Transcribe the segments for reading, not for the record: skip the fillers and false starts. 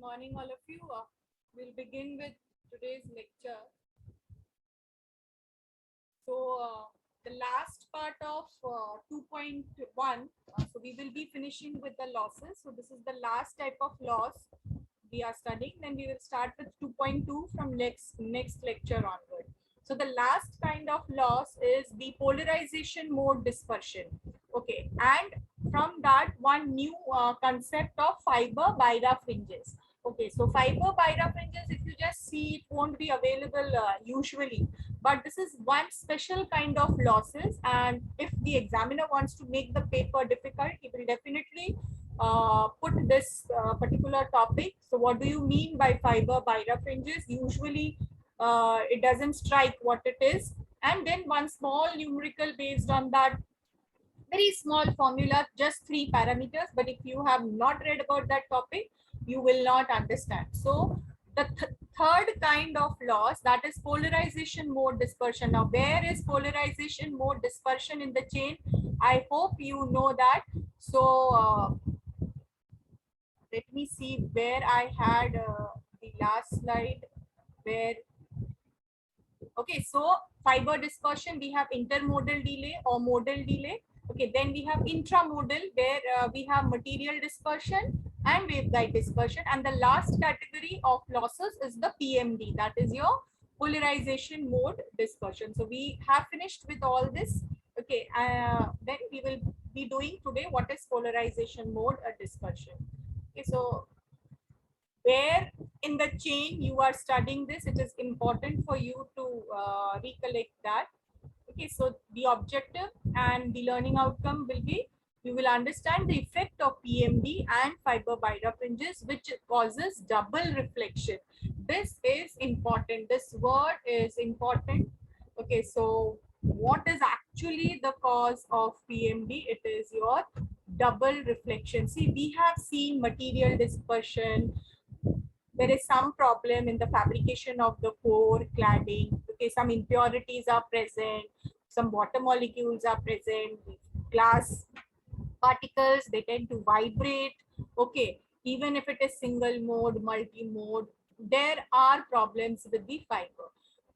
Morning, all of you. We'll begin with today's lecture. The last part of 2.1, so we will be finishing with the losses. So, this is the last type of loss we are studying. Then we will start with 2.2 from next lecture onward. So, the last kind of loss is the polarization mode dispersion. Okay, and from that, one new concept of fiber birefringes. Okay, so fiber birefringes, if you just see, it won't be available usually, but this is one special kind of losses, and if the examiner wants to make the paper difficult, he will definitely put this particular topic. So what do you mean by fiber birefringes? Usually it doesn't strike what it is, and then one small numerical based on that, very small formula, just 3 parameters, but if you have not read about that topic, you will not understand. So the third kind of loss, that is polarization mode dispersion. Now, where is polarization mode dispersion in the chain? I hope you know that. So let me see where I had the last slide where. Okay, so fiber dispersion, we have intermodal delay or modal delay. Okay, then we have intramodal, where we have material dispersion and waveguide dispersion. And the last category of losses is the PMD, that is your polarization mode dispersion. So we have finished with all this. Okay, then we will be doing today what is polarization mode dispersion. Okay, so where in the chain you are studying this, it is important for you to recollect that. Okay, so the objective and the learning outcome will be, you will understand the effect of PMD and fiber birefringes, which causes double reflection. This is important. This word is important. Okay, so what is actually the cause of PMD? It is your double reflection. See, we have seen material dispersion. There is some problem in the fabrication of the core cladding. Okay, some impurities are present, some water molecules are present, glass particles, they tend to vibrate. Okay, even if it is single mode, multi-mode, there are problems with the fiber.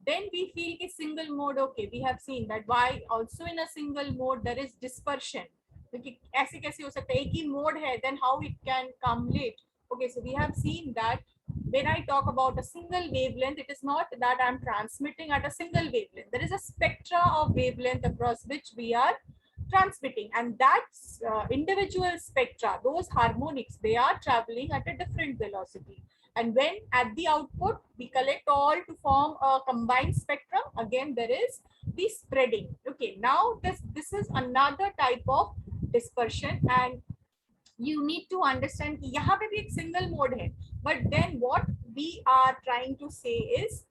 Then we feel a single mode. Okay, we have seen that why also in a single mode there is dispersion. Okay, ऐसे कैसे हो सकता है, एक ही mode है, then how it can come late. Okay, so we have seen that when I talk about a single wavelength, it is not that I'm transmitting at a single wavelength. There is a spectra of wavelength across which we are transmitting, and that individual spectra, those harmonics, they are traveling at a different velocity. And when at the output we collect all to form a combined spectrum, again there is the spreading. Okay, now this is another type of dispersion, and you need to understand कि यहाँ पे भी एक single mode है, but then what we are trying to say is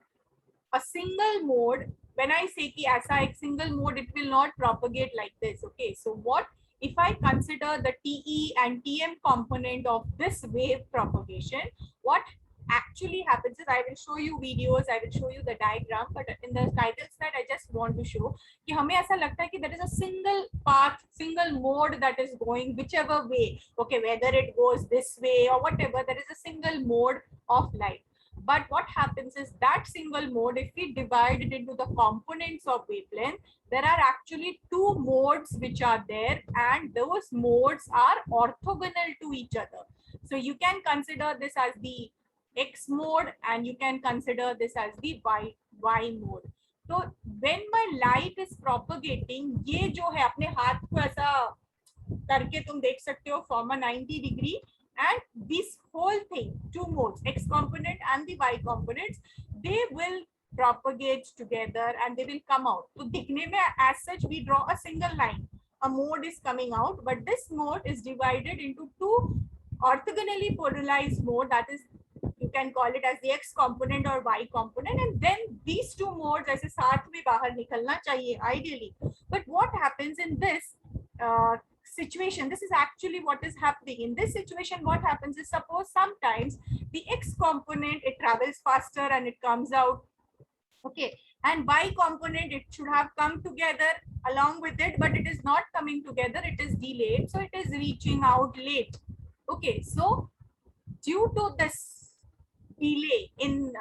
a single mode. When I say कि ऐसा एक single mode, it will not propagate like this. Okay, so what if I consider the TE and TM component of this wave propagation? What actually happens is, I will show you videos, I will show you the diagram, but in the title slide I just want to show कि हमें ऐसा लगता है कि there is a single path, single mode that is going whichever way. Okay, whether it goes this way or whatever, there is a single mode of light. But what happens is that single mode, if we divide it into the components of wavelength, there are actually two modes which are there, and those modes are orthogonal to each other. So you can consider this as the X mode, and you can consider this as the Y mode. So when my light is propagating, ये जो है अपने हाथ को ऐसा करके तुम देख सकते हो, form a 90 degree, and this whole thing, two modes, X component and the Y components, they will propagate together and they will come out. So दिखने में as such we draw a single line, a mode is coming out, but this mode is divided into two orthogonally polarized mode, that is, you can call it as the X component or Y component, and then these two modes ऐसे साथ में बाहर निकलना चाहिए ideally. But what happens in this situation, this is actually what is happening in this situation. What happens is, suppose sometimes the X component, it travels faster and it comes out. Okay, and Y component, it should have come together along with it, but it is not coming together, it is delayed, so it is reaching out late. Okay, so due to this delay in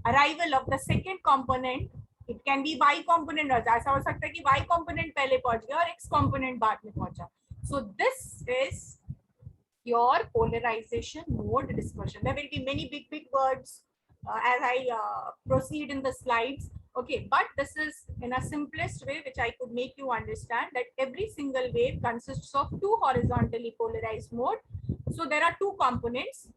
arrival of the second component. It can be y component also. ऐसा हो सकता है कि y component पहले पहुंच गया और x component बाद में पहुंचा. So this is your polarization mode dispersion. There will be many big words as I proceed in the slides. Okay, but this is in a simplest way which I could make you understand that every single wave consists of two horizontally polarized mode. So there are two components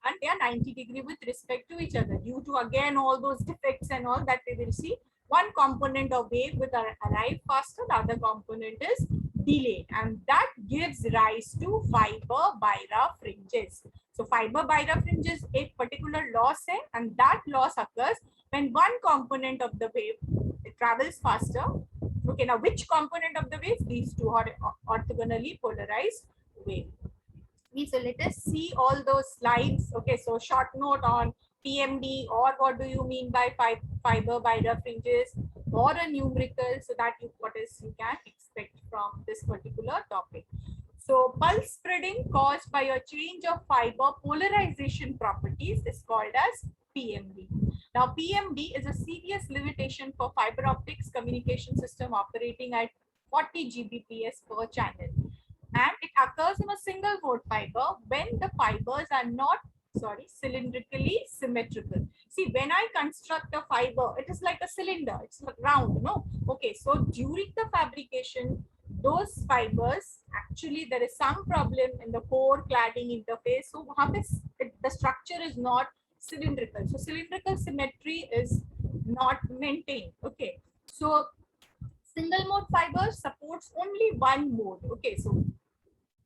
and they are 90-degree with respect to each other due to again all those defects and all that we will see. One component of wave will arrive faster, the other component is delayed, and that gives rise to fiber Beira fringes. So fiber Beira fringes a particular loss hai, and that loss occurs when one component of the wave it travels faster. Okay, now which component of the wave? These two are orthogonally polarized wave. So let us see all those slides. Okay, so short note on PMD, or what do you mean by fiber Beira fringes, or a numerical, so that you can expect from this particular topic. So pulse spreading caused by a change of fiber polarization properties is called as PMD. Now PMD is a serious limitation for fiber optics communication system operating at 40 Gbps per channel. And it occurs in a single mode fiber when the fibers are not cylindrically symmetrical. See, when I construct a fiber, it is like a cylinder, it's round, no? Okay, so during the fabrication, those fibers, actually there is some problem in the core cladding interface, so the structure is not cylindrical, so cylindrical symmetry is not maintained. Okay, so single mode fiber supports only one mode. Okay, so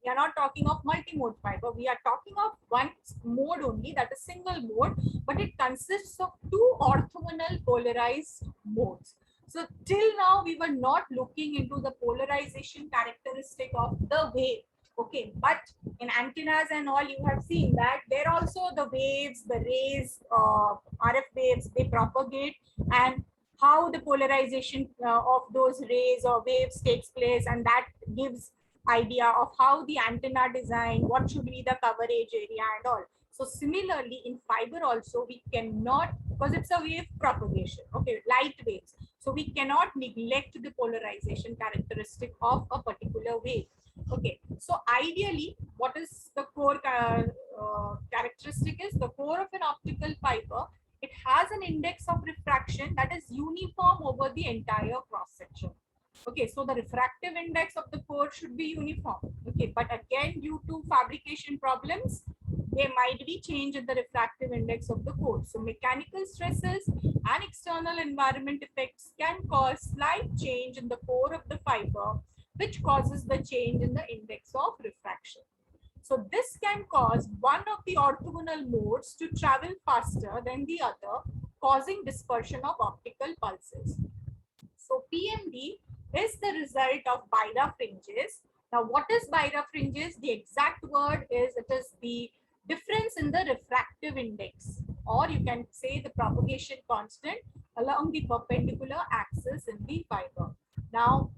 we are not talking of multi-mode fiber. We are talking of one mode only, that is single mode, but it consists of two orthogonal polarized modes. So till now, we were not looking into the polarization characteristic of the wave. Okay, but in antennas and all, you have seen that there also the waves, the rays, RF waves, they propagate, and how the polarization of those rays or waves takes place, and that gives idea of how the antenna design, what should be the coverage area and all. So similarly in fiber also we cannot, because it's a wave propagation, okay, light waves, so we cannot neglect the polarization characteristic of a particular wave. Okay, so ideally what is the core characteristic is the core of an optical fiber, it has an index of refraction that is uniform over the entire cross section. Okay, so the refractive index of the core should be uniform. Okay, but again, due to fabrication problems, there might be change in the refractive index of the core. So mechanical stresses and external environment effects can cause slight change in the core of the fiber, which causes the change in the index of refraction. So this can cause one of the orthogonal modes to travel faster than the other, causing dispersion of optical pulses. So PMD is the result of Beira fringes. Now, what is Beira fringes? The exact word is, it is the difference in the refractive index, or you can say the propagation constant along the perpendicular axis in the fiber. Now,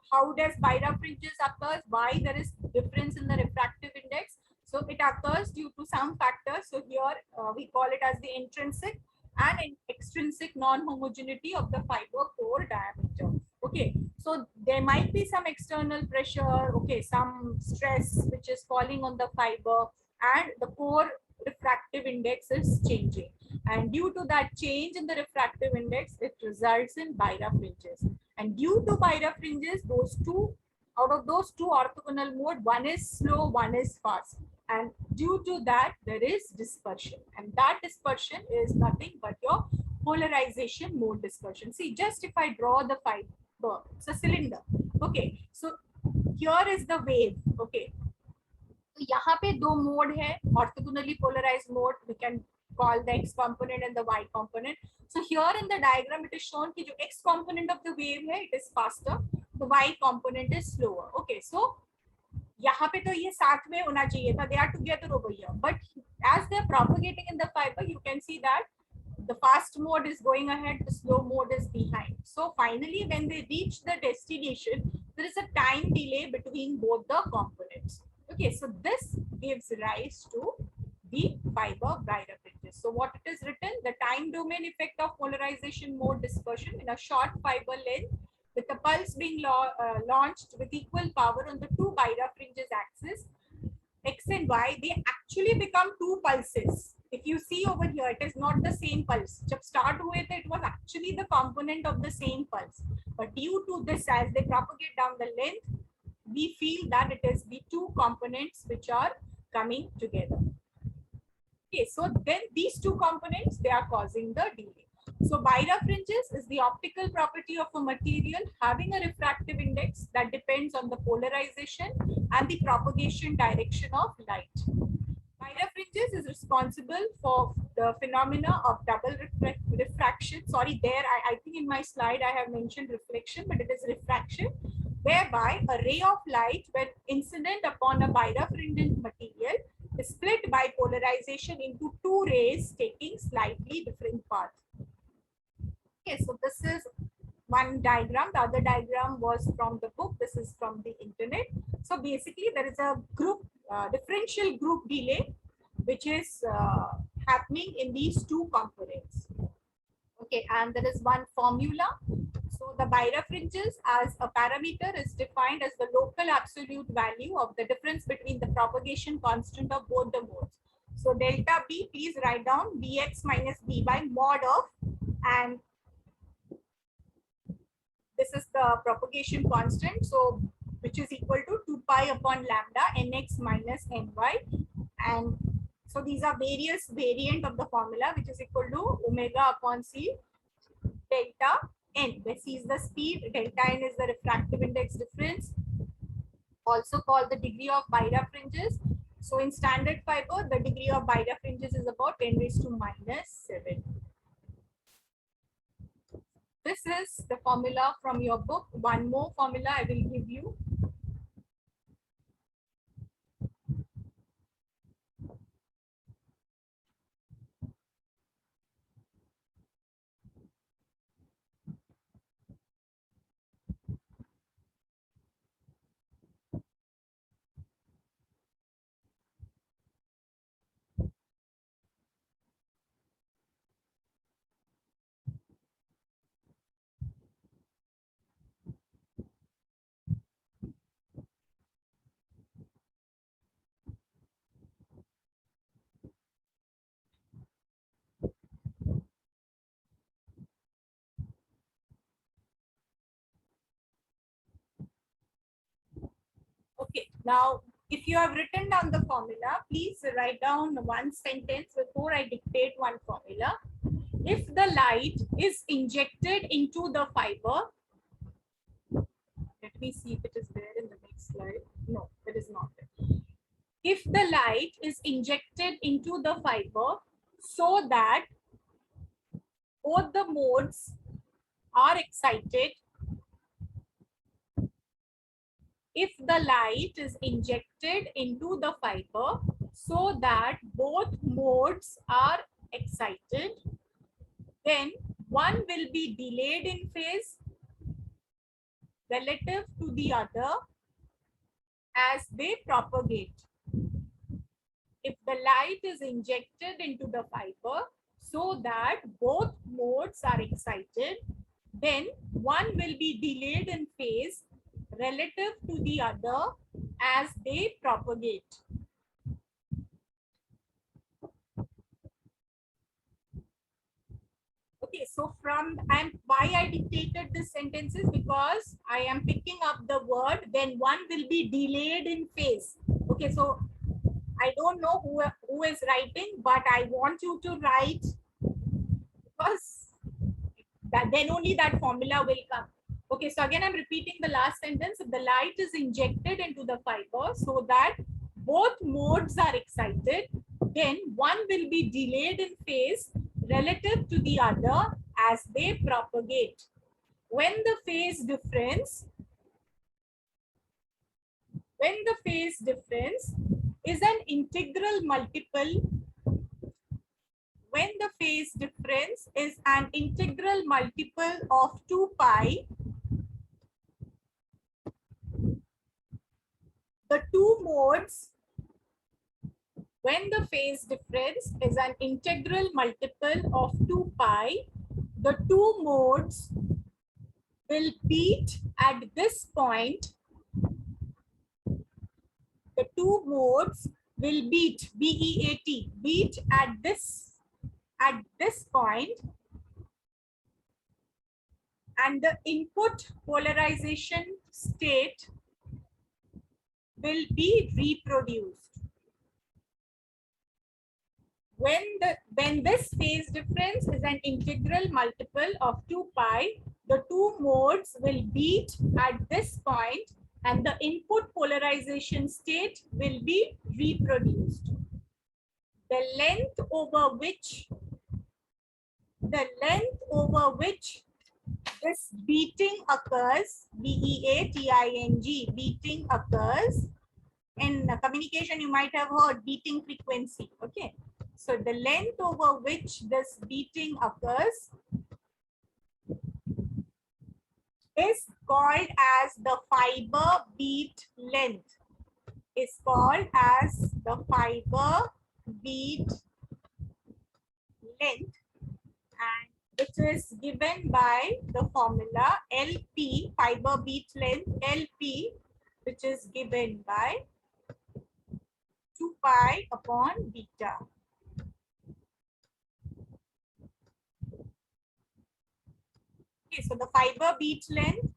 how does Beira fringes occurs? Why there is difference in the refractive index? So it occurs due to some factors. So here we call it as the intrinsic and extrinsic non-homogeneity of the fiber core diameter. Okay, so there might be some external pressure, okay, some stress which is falling on the fiber, and the core refractive index is changing. And due to that change in the refractive index, it results in Beira fringes. And due to Beira fringes, out of those two orthogonal mode, one is slow, one is fast. And due to that, there is dispersion. And that dispersion is nothing but your polarization mode dispersion. See, just if I draw the fiber, it's a cylinder. Okay, so here is the wave. Okay, तो यहाँ पे दो mode है, orthogonally polarized mode. We can call the x component and the y component. So here in the diagram, it is shown कि जो x component of the wave है, it is faster. The y component is slower. Okay, so यहाँ पे तो ये साथ में होना चाहिए था, they are together over here, but as they are propagating in the fiber, you can see that the fast mode is going ahead, the slow mode is behind. So finally, when they reach the destination, there is a time delay between both the components. Okay, so this gives rise to the fiber Beira fringes. fringes. So what it is written, the time domain effect of polarization mode dispersion in a short fiber length with the pulse being launched with equal power on the two birefringence axis X and Y, they actually become two pulses. If you see over here, it is not the same pulse. Jab start हुए थे, it was actually the component of the same pulse. But due to this, as they propagate down the length, we feel that it is the two components which are coming together. Okay, so then these two components, they are causing the delay. So birefringence is the optical property of a material having a refractive index that depends on the polarization and the propagation direction of light. Birefringence is responsible for the phenomena of double refraction. Sorry, there I think in my slide I have mentioned reflection, but it is refraction, whereby a ray of light when incident upon a birefringent material is split by polarization into two rays taking slightly different paths. Okay, so this is one diagram. The other diagram was from the book. This is from the internet. So basically, there is a group differential group delay, which is happening in these two components. Okay, and there is one formula. So the birefringence as a parameter is defined as the local absolute value of the difference between the propagation constant of both the modes. So delta B, please write down Bx minus By mod of, and this is the propagation constant, so which is equal to 2 pi upon lambda nx minus ny, and so these are various variant of the formula, which is equal to omega upon c delta n, where c is the speed, delta n is the refractive index difference, also called the degree of birefringence. So in standard fiber, the degree of birefringence is about 10 raised to minus 7. This is the formula from your book. One more formula I will give you. Okay, now if you have written down the formula, please write down one sentence before I dictate one formula. If the light is injected into the fiber, let me see if it is there in the next slide. No, it is not there. If the light is injected into the fiber so that both the modes are excited, if the light is injected into the fiber so that both modes are excited, then one will be delayed in phase relative to the other as they propagate. If the light is injected into the fiber so that both modes are excited, then one will be delayed in phase relative to the other as they propagate. Okay, so why I dictated this sentence is because I am picking up the word, then one will be delayed in phase. Okay, so I don't know who is writing, but I want you to write, because then only that formula will come. Okay, so again, I'm repeating the last sentence. If the light is injected into the fiber so that both modes are excited, then one will be delayed in phase relative to the other as they propagate. When the phase difference is an integral multiple, when the phase difference is an integral multiple of 2 pi, the two modes When the phase difference is an integral multiple of 2 pi, the two modes will beat at this point. The two modes will beat, B-E-A-T, beat at this point, and the input polarization state will be reproduced. When this phase difference is an integral multiple of 2 pi, the two modes will beat at this point and the input polarization state will be reproduced. The length over which this beating occurs, B-E-A-T-I-N-G, beating occurs. In communication, you might have heard beating frequency. Okay. So the length over which this beating occurs is called as the fiber beat length. Is called as the fiber beat length, and which is given by the formula LP, fiber beat length LP, which is given by 2 pi upon beta. Okay, so the fiber beat length.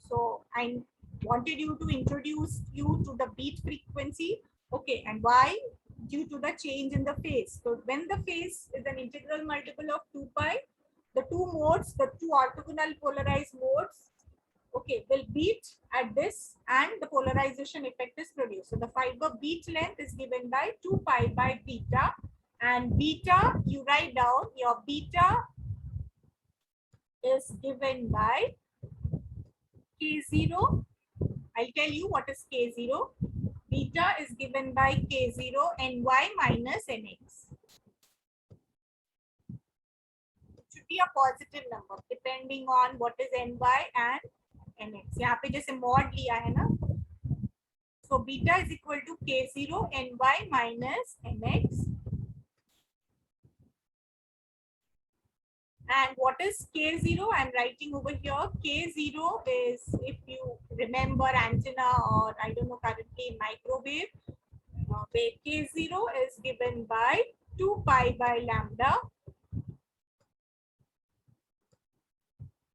So I wanted to introduce you to the beat frequency. Okay, and why? Due to the change in the phase. So when the phase is an integral multiple of 2 pi, the two modes, the two orthogonal polarized modes, okay, will beat at this and the polarization effect is produced. So the fiber beat length is given by 2 pi by beta, and beta, you write down your beta is given by K0. I'll tell you what is K0. Beta is given by K0 Ny minus Nx. It should be a positive number depending on what is Ny and Nx. यहाँ पे जैसे mod लिया है ना. So beta is equal to K0 Ny minus Nx. And what is K0? I'm writing over here. K0 is, if you remember antenna or I don't know currently microwave, where K0 is given by 2 pi by lambda.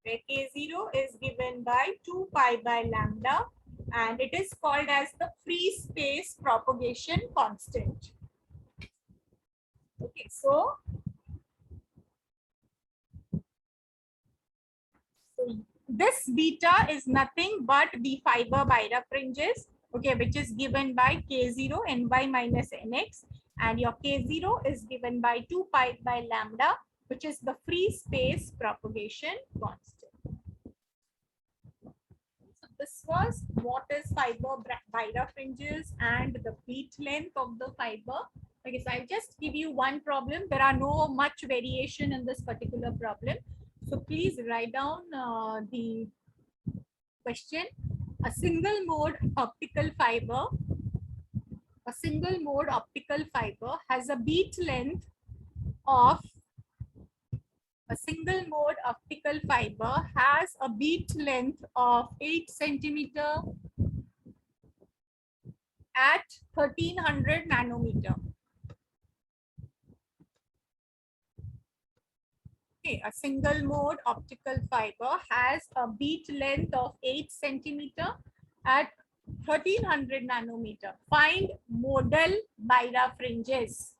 Where K0 is given by 2 pi by lambda, and it is called as the free space propagation constant. Okay, so this beta is nothing but the fiber birefringence, okay, which is given by K0 Ny minus Nx, and your K0 is given by 2 pi by lambda, which is the free space propagation constant. So this was what is fiber birefringence and the beat length of the fiber. Okay, so I'll just give you one problem. There are no much variation in this particular problem. So please write down the question. A single mode optical fiber has a beat length of a single mode optical fiber has a beat length of 8 centimeter at 1300 nanometer. Okay, a single mode optical fiber has a beat length of 8 centimeter at 1300 nanometer. Find modal birefringence.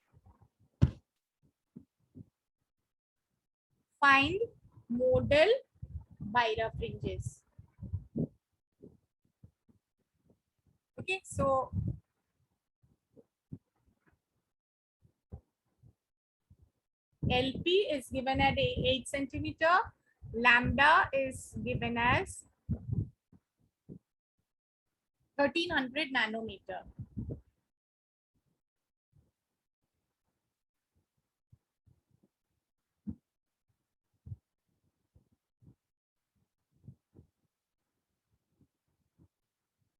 Find modal birefringence. Okay, so LP is given at 8 centimeter, lambda is given as 1300 nanometer.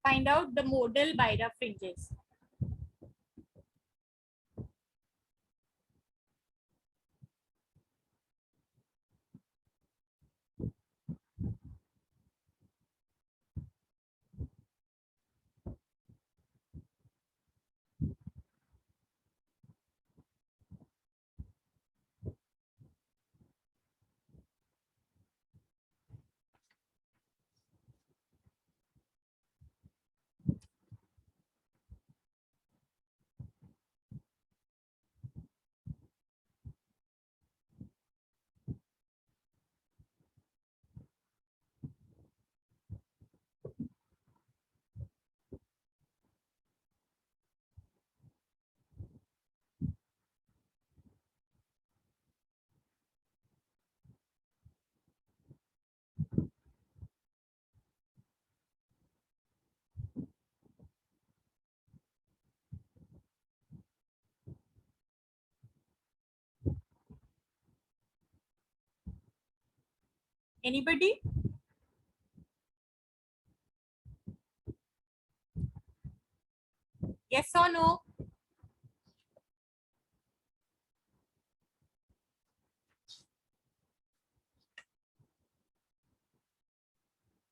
Find out the modal birefringence. Anybody? Yes or no?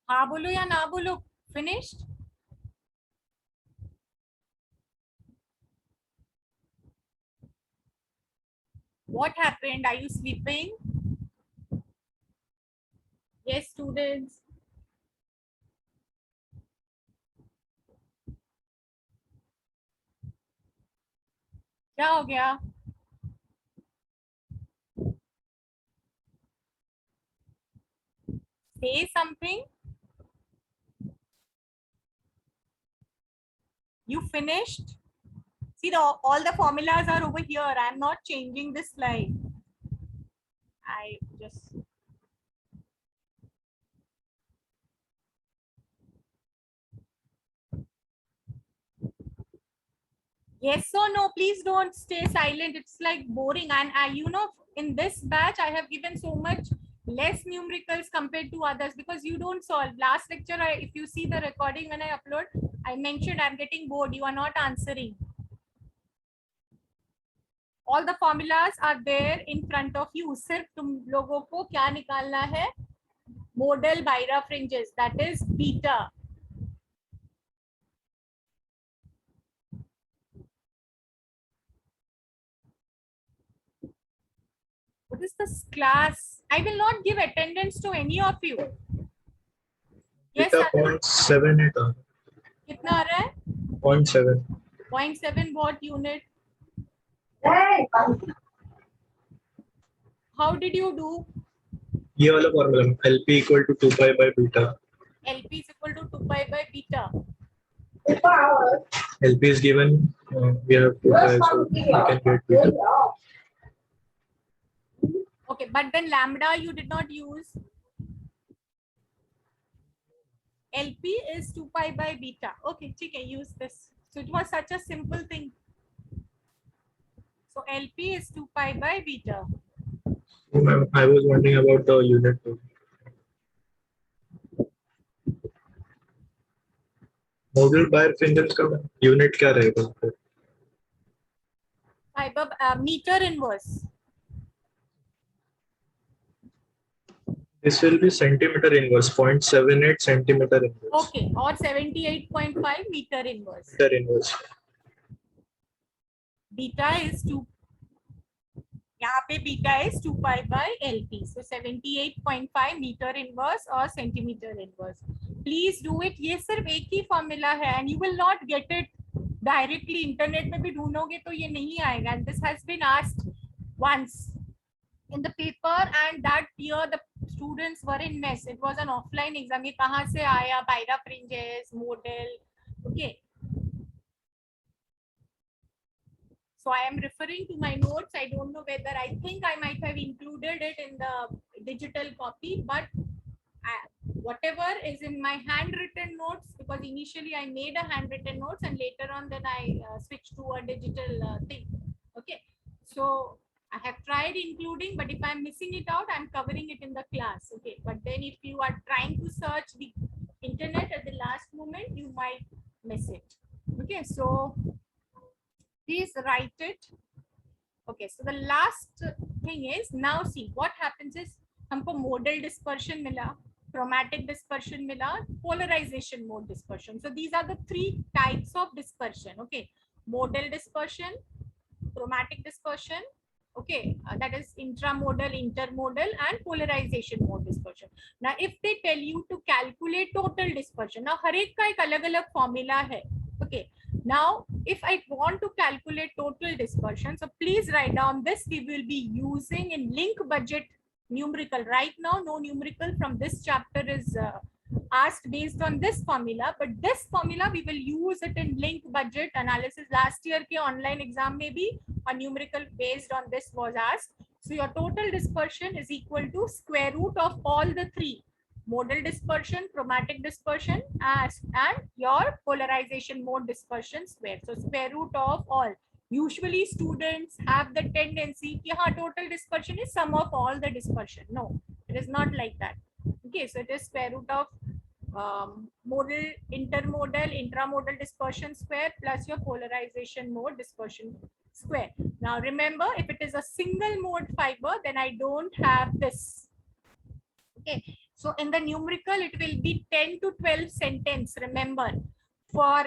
हाँ बोलो या ना बोलो. Finished? What happened? Are you sleeping? Yes, students. क्या हो गया? Say something. You finished? See, all the formulas are over here. I'm not changing this slide. I just. Yes or no? Please don't stay silent. It's like boring. And in this batch, I have given so much less numericals compared to others because you don't solve. Last lecture, if you see the recording when I upload, I mentioned I'm getting bored. You are not answering. All the formulas are there in front of you. सिर्फ तुम लोगों को क्या निकालना है? Modal birefringence, that is beta. What is this class? I will not give attendance to any of you. Yes, Beta 0.78 कितना आ रहा है? 0.7. 0.7 what unit? How did you do? ये वाला formula LP equal to 2 pi by beta. LP is equal to 2 pi by beta. LP is given, we have 2 pi, so we can get beta. Okay, but then lambda you did not use. LP is 2 pi by beta. Okay, okay, use this. So it was such a simple thing. So LP is 2 pi by beta. I was wondering about the unit. Modal birefringence का unit क्या रहेगा? Fiber meter inverse. This will be centimeter inverse, 0.78 centimeter inverse. Okay, or 78.5 meter inverse. Meter inverse. Beta is 2. यहाँ पे beta is 2 pi by LP. So 78.5 meter inverse or centimeter inverse. Please do it. ये सिर्फ एक ही formula है and you will not get it directly. Internet में भी ढूंढोगे तो ये नहीं आएगा. And this has been asked once in the paper and that year the students were in mess. It was an offline exam. ये कहाँ से आया? Birefringence, model. Okay. So I am referring to my notes. I don't know whether I think I might have included it in the digital copy, but whatever is in my handwritten notes, because initially I made a handwritten notes and later on then I switched to a digital thing. Okay. So I have tried including, but if I'm missing it out, I'm covering it in the class. Okay. But then if you are trying to search the internet at the last moment, you might miss it. Okay. So please write it. Okay, so the last thing is, now see what happens is हमको modal dispersion मिला, chromatic dispersion मिला, polarization mode dispersion. So these are the three types of dispersion. Okay, modal dispersion, chromatic dispersion, okay, that is intramodal, intermodal, and polarization mode dispersion. Now if they tell you to calculate total dispersion, now हर एक का एक अलग-अलग formula है. Okay, now if I want to calculate total dispersion, so please write down this. We will be using in link budget numerical. Right now no numerical from this chapter is asked based on this formula, but this formula we will use it in link budget analysis. Last year ke online exam may be a numerical based on this was asked. So your total dispersion is equal to square root of all the three: modal dispersion, chromatic dispersion, and your polarization mode dispersion square. So square root of all. Usually students have the tendency कि हाँ total dispersion is sum of all the dispersion. No, it is not like that. Okay, so it is square root of modal, intermodal, intramodal dispersion square plus your polarization mode dispersion square. Now remember, if it is a single mode fiber, then I don't have this. Okay, so in the numerical, it will be 10 to 12 sentence, remember, for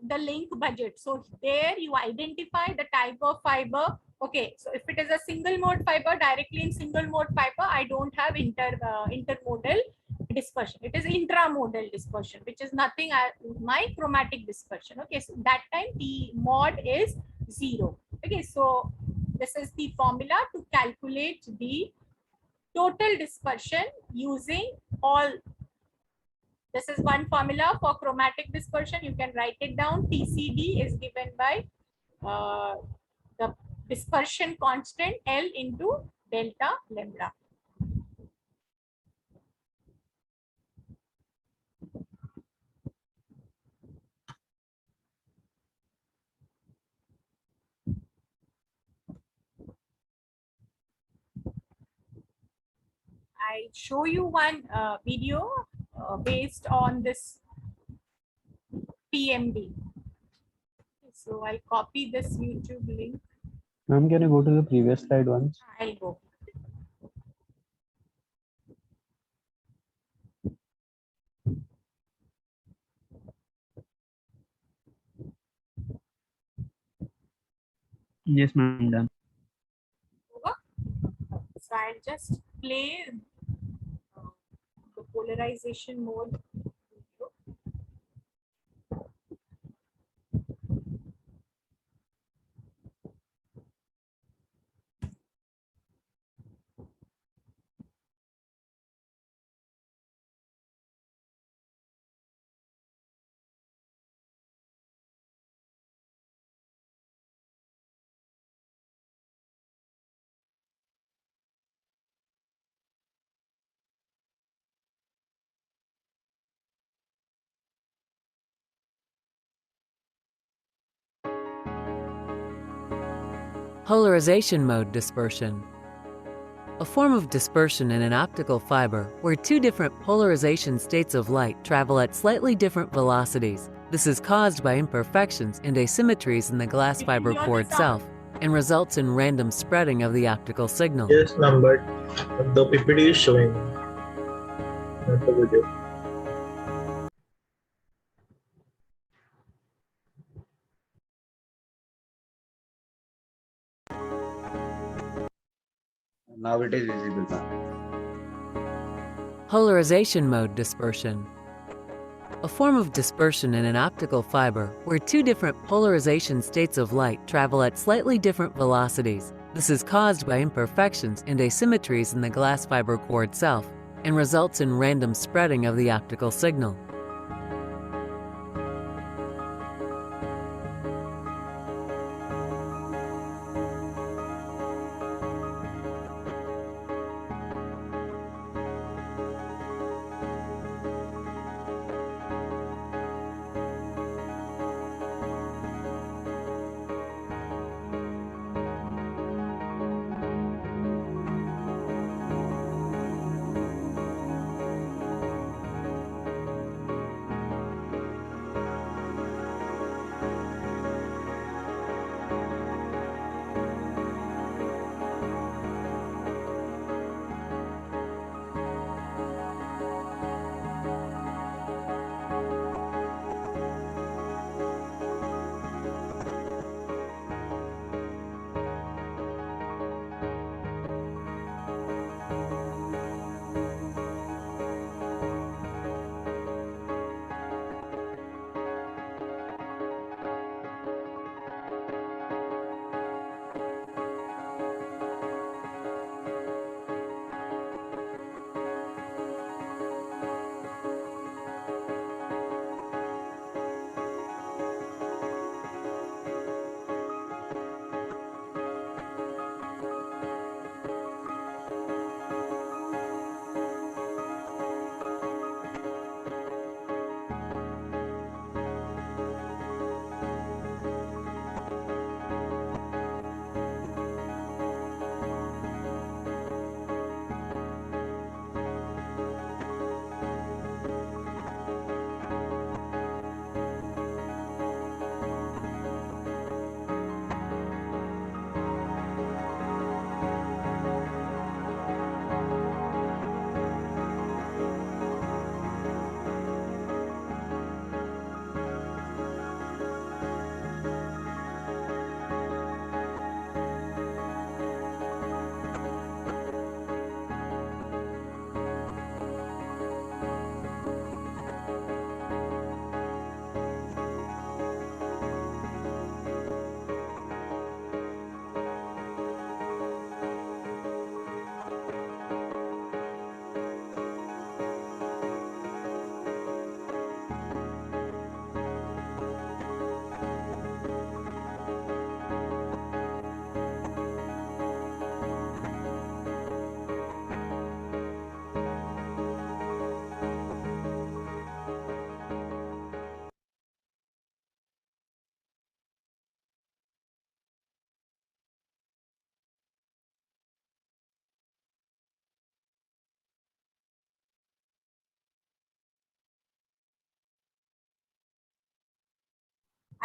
the link budget. So there you identify the type of fiber. Okay, so if it is a single mode fiber, directly in single mode fiber, I don't have intermodal dispersion. It is intramodal dispersion, which is nothing my chromatic dispersion. Okay, so that time the mod is 0. Okay, so this is the formula to calculate the total dispersion using all. This is one formula for chromatic dispersion. You can write it down. TCD is given by the dispersion constant L into delta lambda. I show you one video based on this PMD. So I'll copy this YouTube link. Ma'am, can you go to the previous slide once? I'll go. Yes, ma'am, done. Over. So I'll just play the polarization mode. Polarization mode dispersion. A form of dispersion in an optical fiber where two different polarization states of light travel at slightly different velocities. This is caused by imperfections and asymmetries in the glass fiber core itself and results in random spreading of the optical signal. Yes, ma'am, but the PPT is showing, not the video. Now it is visible, ma'am. Polarization mode dispersion. A form of dispersion in an optical fiber where two different polarization states of light travel at slightly different velocities. This is caused by imperfections and asymmetries in the glass fiber core itself and results in random spreading of the optical signal.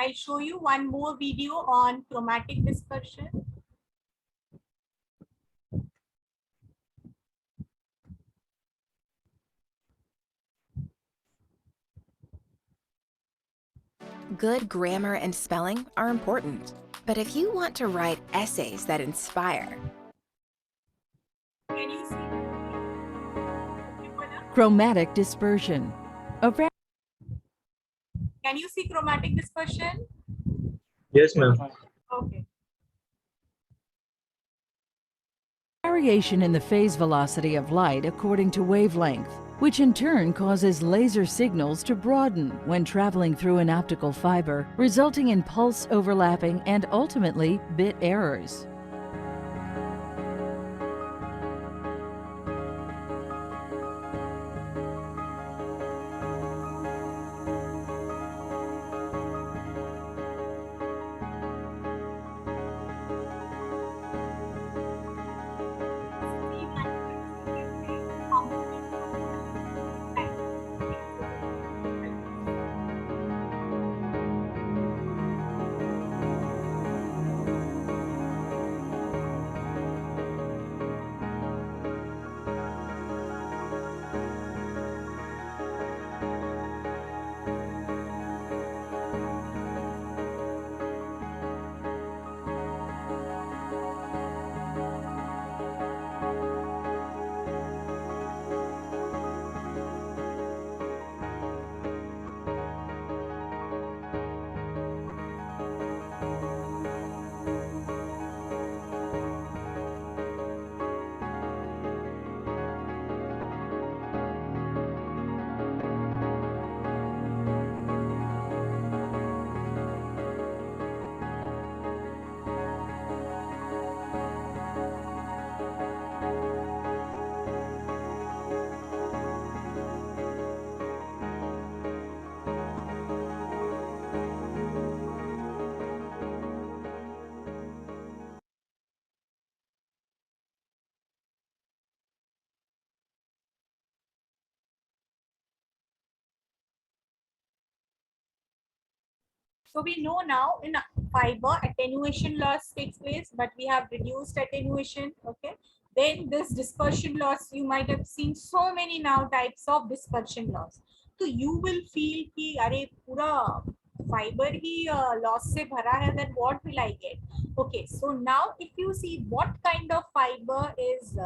I'll show you one more video on chromatic dispersion. Good grammar and spelling are important, but if you want to write essays that inspire, Can you see? Chromatic dispersion. A Can you see chromatic dispersion? Yes, ma'am. Okay. variation in the phase velocity of light according to wavelength, which in turn causes laser signals to broaden when traveling through an optical fiber, resulting in pulse overlapping and ultimately bit errors. So we know now in fiber attenuation loss takes place, but we have reduced attenuation. Okay. Then this dispersion loss, you might have seen so many now types of dispersion loss. So you will feel कि अरे पूरा fiber ही loss से भरा है, then what will I get? Okay. So now if you see what kind of fiber is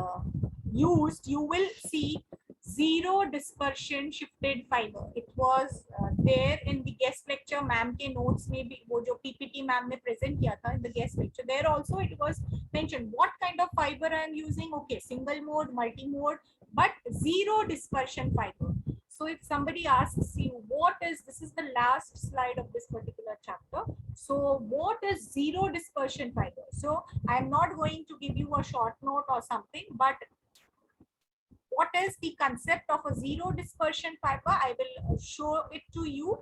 used, you will see zero dispersion shifted fiber. It was there in the guest lecture. Ma'am के notes में भी वो जो PPT ma'am ने present किया था in the guest lecture, there also it was mentioned what kind of fiber I am using. Okay, single mode, multi mode, but zero dispersion fiber. So if somebody asks you what is, this is the last slide of this particular chapter. So what is zero dispersion fiber? So I am not going to give you a short note or something, but what is the concept of a zero dispersion fiber? I will show it to you,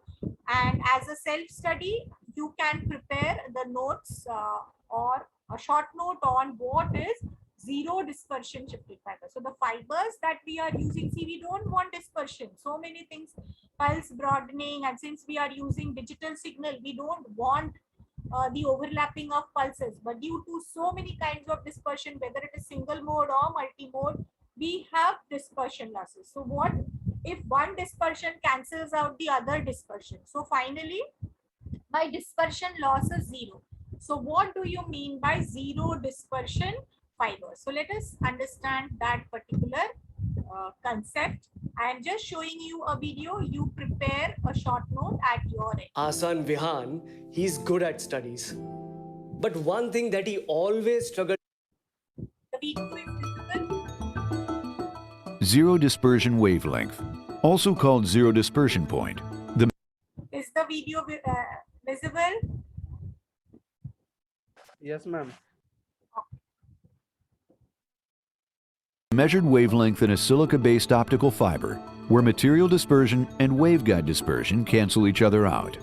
and as a self study you can prepare the notes or a short note on what is zero dispersion shifted fiber. So the fibers that we are using, see, we don't want dispersion, so many things, pulse broadening, and since we are using digital signal, we don't want the overlapping of pulses, but due to so many kinds of dispersion, whether it is single mode or multi-mode, we have dispersion losses. So what if one dispersion cancels out the other dispersion? So finally my dispersion loss is zero. So what do you mean by zero dispersion fiber? So let us understand that particular concept. I am just showing you a video. You prepare a short note at your end. Our son Vihan, he's good at studies. But one thing that he always struggled. The video is visible. Zero dispersion wavelength, also called zero dispersion point. Is the video visible? Yes, ma'am. Measured wavelength in a silica-based optical fiber, where material dispersion and waveguide dispersion cancel each other out.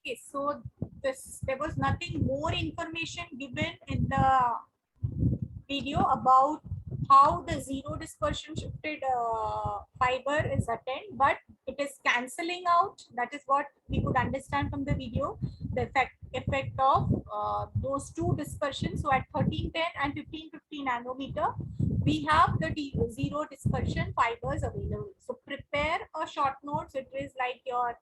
Okay, so there was nothing more information given in the video about how the zero dispersion shifted fiber is attained, but it is cancelling out. That is what we could understand from the video, the effect of those two dispersions. So at 1310 and 1550 nanometer, we have the zero dispersion fibers available. So prepare a short notes. It is like your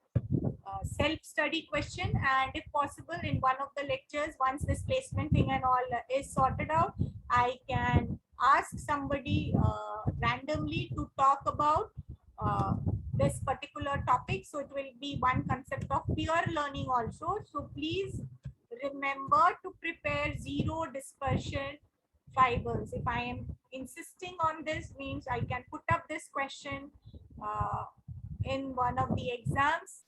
self-study question, and if possible in one of the lectures, once this placement thing and all is sorted out, I can ask somebody randomly to talk about this particular topic. So it will be one concept of peer learning also. So please remember to prepare zero dispersion fibers. If I am insisting on this, means I can put up this question in one of the exams,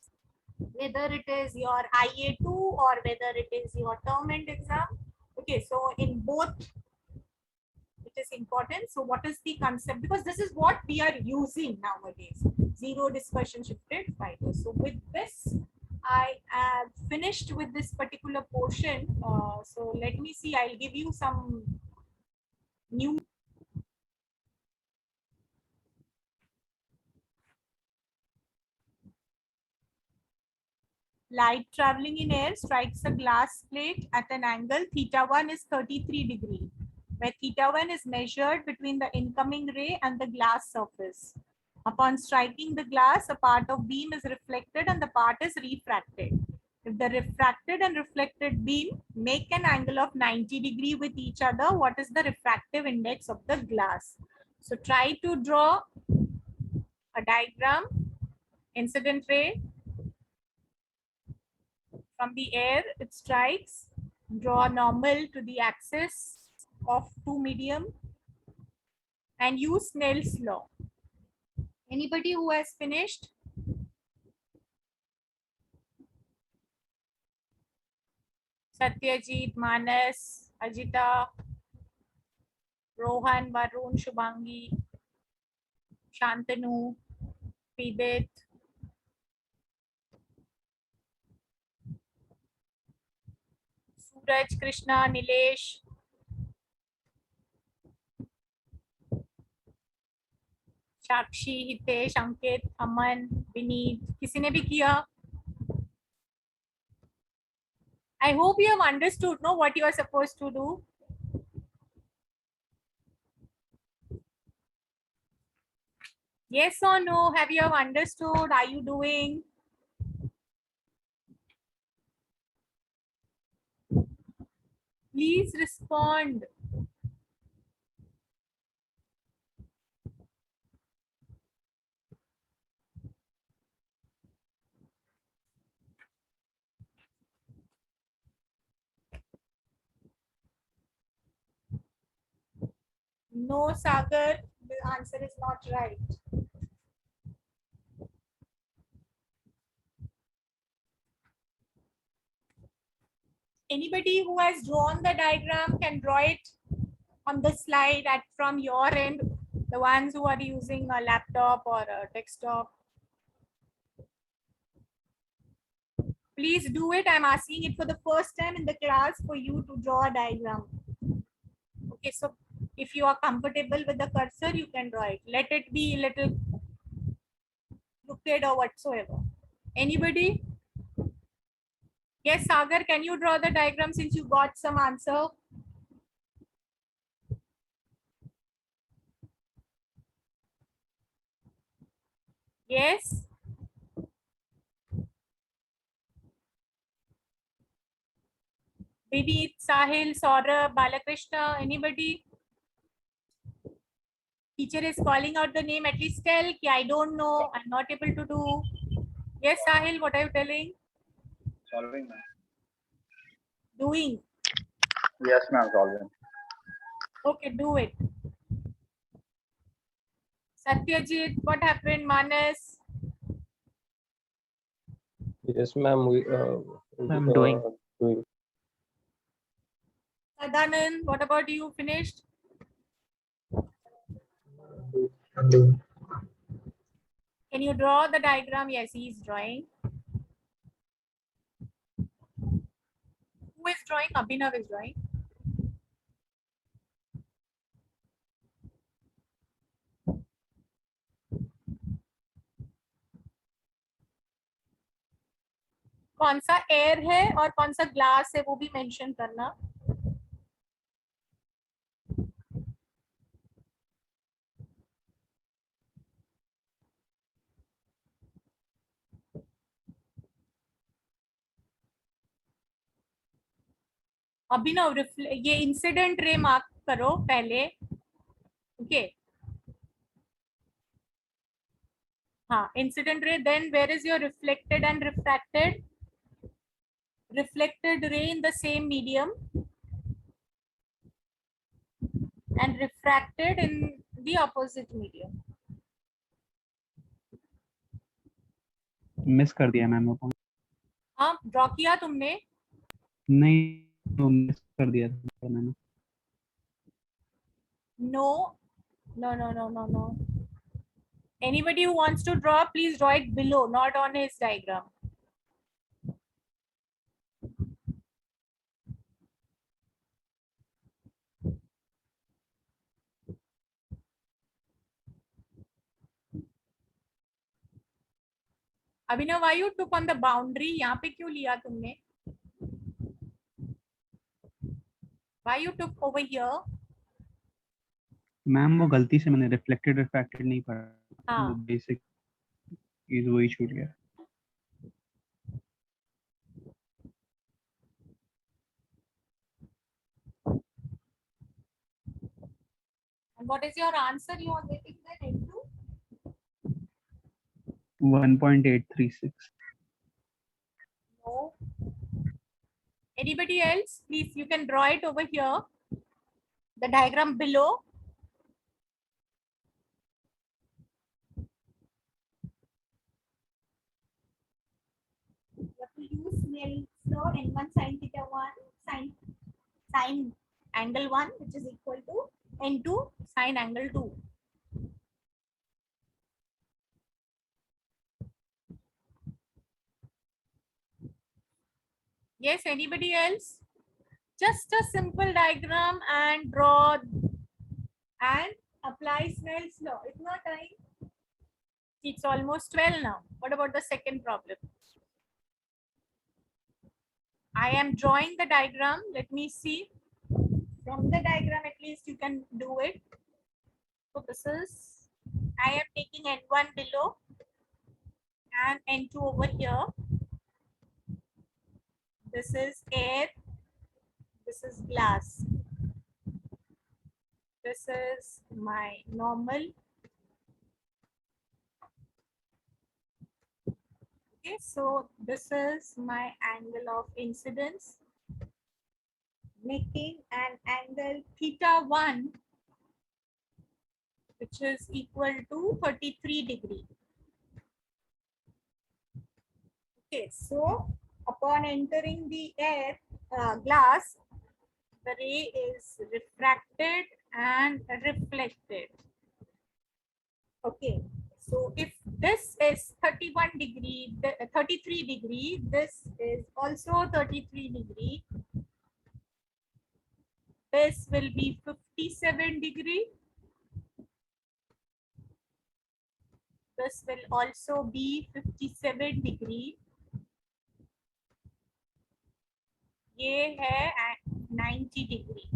whether it is your IA2 or whether it is your term end exam. Okay, so in both it is important. So what is the concept? Because this is what we are using nowadays, zero dispersion shifted fibers. So with this, I have finished with this particular portion. So let me see, I'll give you some new. Light traveling in air strikes a glass plate at an angle θ1 is 33 degrees, where θ1 is measured between the incoming ray and the glass surface. Upon striking the glass, a part of beam is reflected and the part is refracted. If the refracted and reflected beam make an angle of 90 degrees with each other, what is the refractive index of the glass? So try to draw a diagram. Incident ray from the air, it strikes. Draw normal to the axis of two medium and use Snell's law. Anybody who has finished? Satyajit, Manas, Ajita, Rohan, Varun, Shubhangi, Shantanu, Pidit, Suraj, Krishna, Nilesh, साक्षी, हितेश, अंकित, अमन, विनीत, किसी ने भी किया? I hope you have understood, no, what you are supposed to do. Yes or no? Have you have understood? Are you doing? Please respond. No, Sagar, the answer is not right. Anybody who has drawn the diagram can draw it on the slide at from your end, the ones who are using a laptop or a desktop. Please do it. I'm asking it for the first time in the class for you to draw a diagram. Okay, so if you are comfortable with the cursor, you can draw it. Let it be a little crooked or whatsoever. Anybody? Yes, Sagar, can you draw the diagram since you got some answer? Yes. Vineet, Sahil, Saurabh, Balakrishna, anybody? Teacher is calling out the name. At least tell, I don't know, I'm not able to do. Yes, Sahil, what are you telling? Solving, ma'am. Doing. Yes, ma'am, solving. Okay, do it. Satyajit, what happened? Manas? Yes, ma'am. I'm doing. Sadanand, what about you? Finished? I'm doing. Can you draw the diagram? Yes, he is drawing. Who is drawing? Abhinav is drawing. कौन सा air है और कौन सा glass है वो भी mention करना. अभिनव ये इंसिडेंट रे मार्क करो पहले. ओके. हाँ, incident ray. Then where is your reflected and refracted? Reflected ray in the same medium and refracted in the opposite medium. Miss कर दिया मैम वो. हाँ, ड्रॉ किया तुमने? नहीं, वो मिस कर दिया था मैंने. No, no. Anybody who wants to draw, please draw it below, not on his diagram. Abhinav, why you took on the boundary? यहाँ पे क्यों लिया तुमने? Why you took over here? Ma'am वो गलती से मैंने रिफ्लेक्टेड रिफ्रैक्टेड नहीं पढ़ा. हाँ. बेसिक चीज वही छूट गया. And what is your answer? You are getting that into 1.836. no. Anybody else? Please, you can draw it over here. The diagram below. You have to use Snell's law. N1 sin theta 1 sin angle 1, which is equal to N2 sin angle 2. Yes, anybody else? Just a simple diagram and draw and apply Snell's law. It's not time. It's almost 12 now. What about the second problem? I am drawing the diagram. Let me see. From the diagram, at least you can do it. So this is, I am taking N1 below and N2 over here. This is air. This is glass. This is my normal. Okay, so this is my angle of incidence, making an angle theta 1, which is equal to 33 degree. Okay, so upon entering the air glass, the ray is refracted and reflected. Okay, so if this is 31 degree, 33 degree, this is also 33 degree. This will be 57 degree. This will also be 57 degree. ये है 90 degree.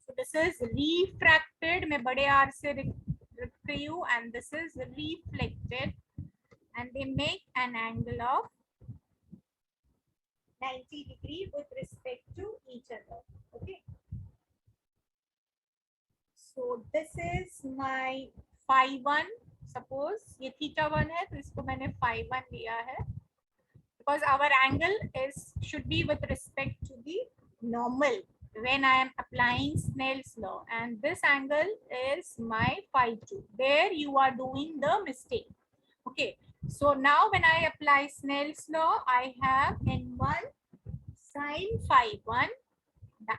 So this is refracted. मैं बड़े R से लिख रही हूँ, and this is reflected, and they make an angle of 90 degree with respect to each other. Okay. So this is my phi 1. Suppose ये theta 1 है, तो इसको मैंने phi 1 लिया है. Because our angle should be with respect to the normal when I am applying Snell's law, and this angle is my phi 2. There you are doing the mistake. Okay, so now when I apply Snell's law, I have N1 sin phi 1. The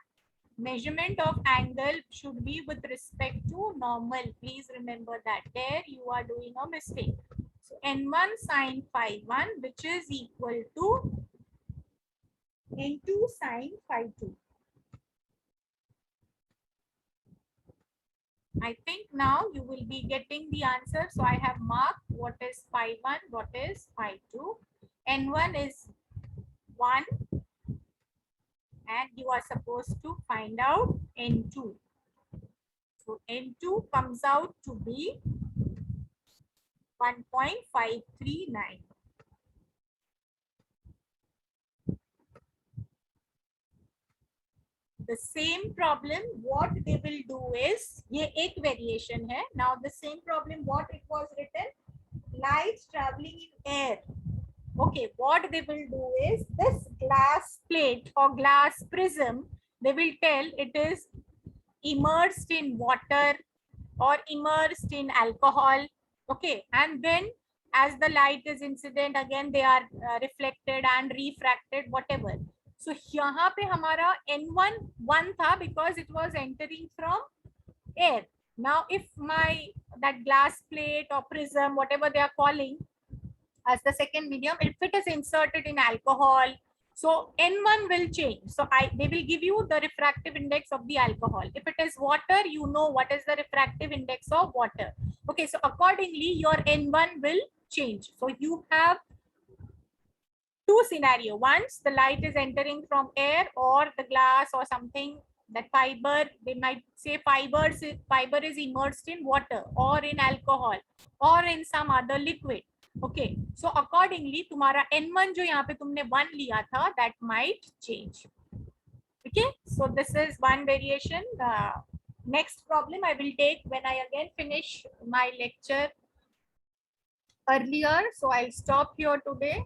measurement of angle should be with respect to normal. Please remember that. There you are doing a mistake. So N1 sin phi 1, which is equal to N2 sine phi 2. I think now you will be getting the answer. So I have marked what is phi 1, what is phi 2. N1 is 1 and you are supposed to find out N2. So N2 comes out to be 1.539. The same problem, what they will do is, ये एक variation है. Now the same problem, what it was written, light traveling in air. Okay, what they will do is, this glass plate or glass prism, they will tell it is immersed in water or immersed in alcohol. Okay, and then as the light is incident, again they are reflected and refracted, whatever. So यहाँ पे हमारा N1 1 था because it was entering from air. Now if that glass plate or prism, whatever they are calling as the second medium, if it is inserted in alcohol, so N1 will change. So they will give you the refractive index of the alcohol. If it is water, you know what is the refractive index of water. Okay, so accordingly your N1 will change. So you have two scenarios. Once the light is entering from air or the glass or something, that fiber, they might say fiber is immersed in water or in alcohol or in some other liquid. Okay, so accordingly तुम्हारा N1 जो यहाँ पे तुमने 1 लिया था, that might change. Okay, so this is one variation. Next problem I will take when I again finish my lecture earlier. So I'll stop here today.